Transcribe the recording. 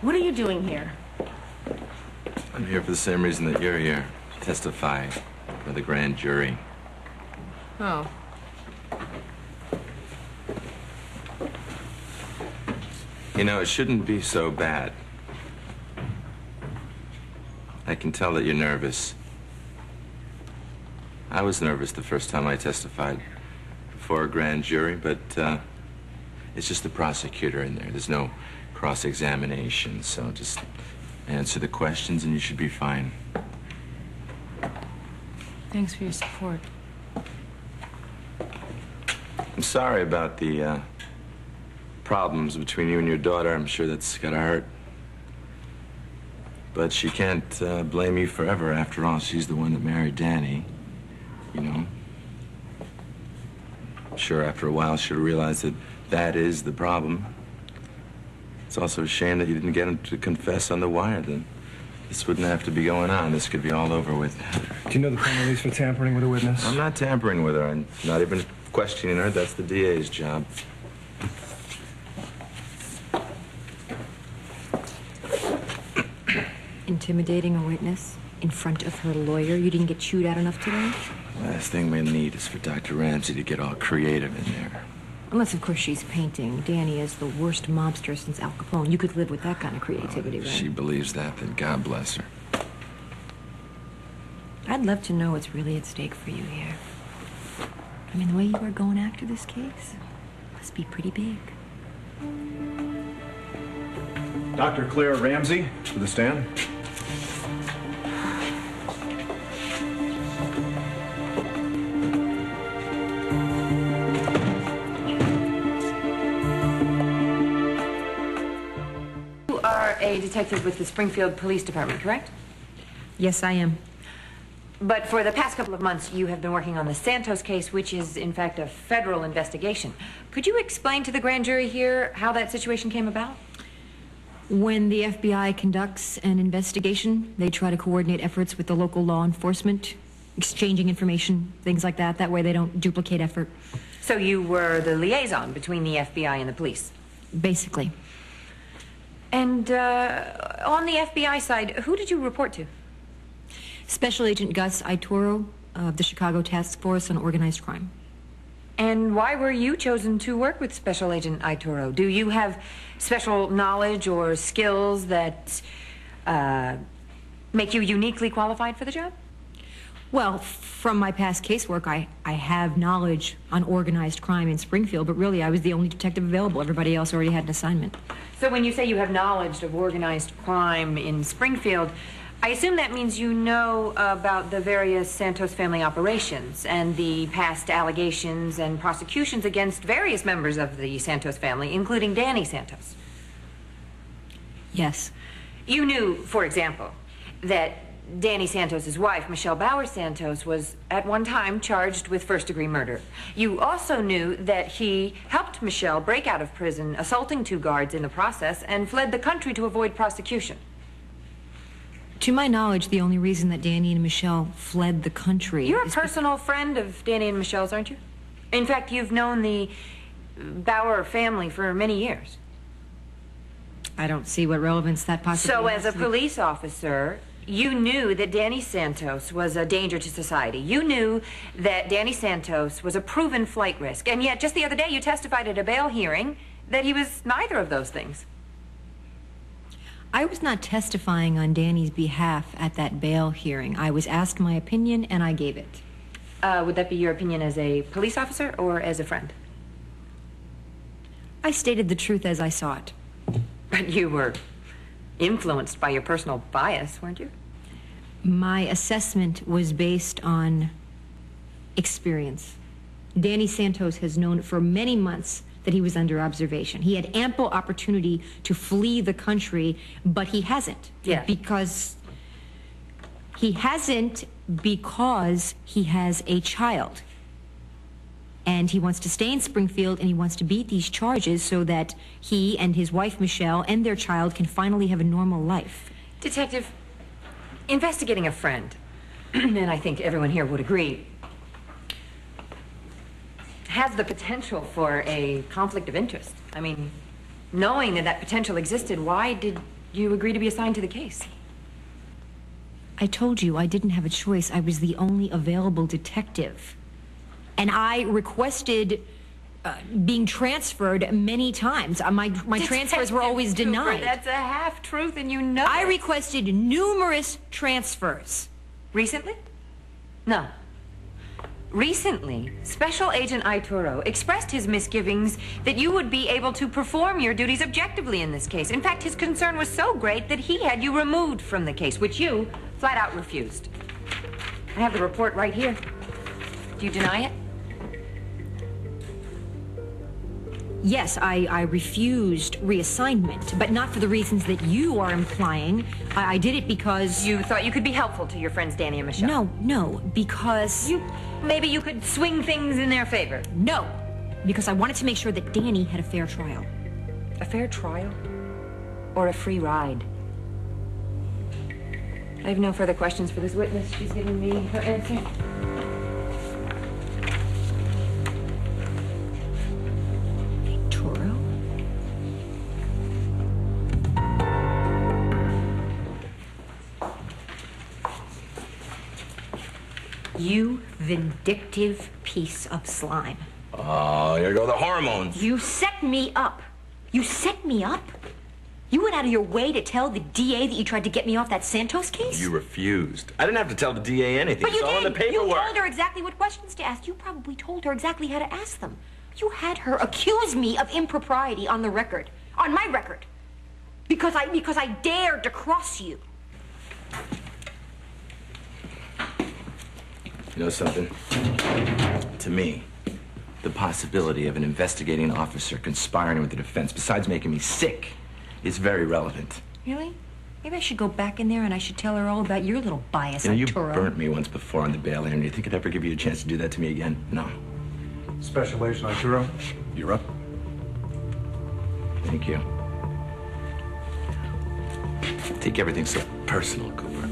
What are you doing here? I'm here for the same reason that you're here. To testify for the grand jury. Oh. You know, it shouldn't be so bad. I can tell that you're nervous. I was nervous the first time I testified before a grand jury, but it's just the prosecutor in there. There's no cross-examination, so just answer the questions and you should be fine. Thanks for your support. I'm sorry about the problems between you and your daughter. I'm sure that's gotta hurt. But she can't blame you forever. After all, she's the one that married Danny, you know. I'm sure after a while she'll realize that that is the problem. It's also a shame that you didn't get him to confess on the wire. Then this wouldn't have to be going on. This could be all over with. Do you know the penalties for tampering with a witness? I'm not tampering with her. I'm not even questioning her. That's the DA's job. Intimidating a witness in front of her lawyer? You didn't get chewed out enough today? Last thing we need is for Dr. Ramsey to get all creative in there. Unless, of course, she's painting Danny as the worst mobster since Al Capone. You could live with that kind of creativity, right? If she believes that, then God bless her. I'd love to know what's really at stake for you here. I mean, the way you are going after this case must be pretty big. Dr. Claire Ramsey, to the stand. You are a detective with the Springfield Police Department, correct? Yes, I am. But for the past couple of months, you have been working on the Santos case, which is, in fact, a federal investigation. Could you explain to the grand jury here how that situation came about? When the FBI conducts an investigation, they try to coordinate efforts with the local law enforcement, exchanging information, things like that. That way they don't duplicate effort. So you were the liaison between the FBI and the police? Basically. And on the FBI side, who did you report to? Special Agent GusH06-26-01-One of the Chicago Task Force on Organized Crime. And why were you chosen to work with Special Agent Itoro? Do you have special knowledge or skills that make you uniquely qualified for the job? Well, from my past casework, I have knowledge on organized crime in Springfield, but really I was the only detective available. Everybody else already had an assignment. So when you say you have knowledge of organized crime in Springfield, I assume that means you know about the various Santos family operations and the past allegations and prosecutions against various members of the Santos family, including Danny Santos. Yes. You knew, for example, that Danny Santos' wife, Michelle Bauer Santos, was at one time charged with first-degree murder. You also knew that he helped Michelle break out of prison, assaulting 2 guards in the process, and fled the country to avoid prosecution. To my knowledge, the only reason that Danny and Michelle fled the country... You're a personal friend of Danny and Michelle's, aren't you? In fact, you've known the Bauer family for many years. I don't see what relevance that possibly has. So as a police officer, you knew that Danny Santos was a danger to society. You knew that Danny Santos was a proven flight risk. And yet, just the other day, you testified at a bail hearing that he was neither of those things. I was not testifying on Danny's behalf at that bail hearing. I was asked my opinion, and I gave it. Would that be your opinion as a police officer or as a friend? I stated the truth as I saw it. But you were influenced by your personal bias, weren't you? My assessment was based on experience. Danny Santos has known for many months that he was under observation. He had ample opportunity to flee the country, but he hasn't. Yeah. Because he hasn't because he has a child. And he wants to stay in Springfield, and he wants to beat these charges so that he and his wife, Michelle, and their child can finally have a normal life. Detective, investigating a friend, and I think everyone here would agree, has the potential for a conflict of interest. I mean, knowing that that potential existed, why did you agree to be assigned to the case? I told you I didn't have a choice. I was the only available detective. And I requested being transferred many times. My transfers were always Detective Cooper, denied. that's a half-truth, and you know I it. requested numerous transfers. Recently? No. Recently, Special Agent Ituro expressed his misgivings that you would be able to perform your duties objectively in this case. In fact, his concern was so great that he had you removed from the case, which you flat out refused. I have the report right here. Do you deny it? Yes, I refused reassignment, but not for the reasons that you are implying. I did it because... You thought you could be helpful to your friends Danny and Michelle? No, because... Maybe you could swing things in their favor. No, because I wanted to make sure that Danny had a fair trial. A fair trial? Or a free ride? I have no further questions for this witness. She's given me her answer. Toro? You vindictive piece of slime. Oh, here go the hormones. You set me up. You set me up? You went out of your way to tell the DA that you tried to get me off that Santos case? You refused. I didn't have to tell the DA anything. But you It's all in the did. You paperwork. told her exactly what questions to ask. You probably told her exactly how to ask them. You had her accuse me of impropriety on the record. On my record. Because I dared to cross you. You know something? To me, the possibility of an investigating officer conspiring with the defense, besides making me sick, is very relevant. Really? Maybe I should go back in there and I should tell her all about your little bias, You know, you Arturo. burnt me once before on the bail hearing. Do you think I'd ever give you a chance to do that to me again? No. Special Agent Arturo, you're up. Thank you. Take everything so personal, Cooper.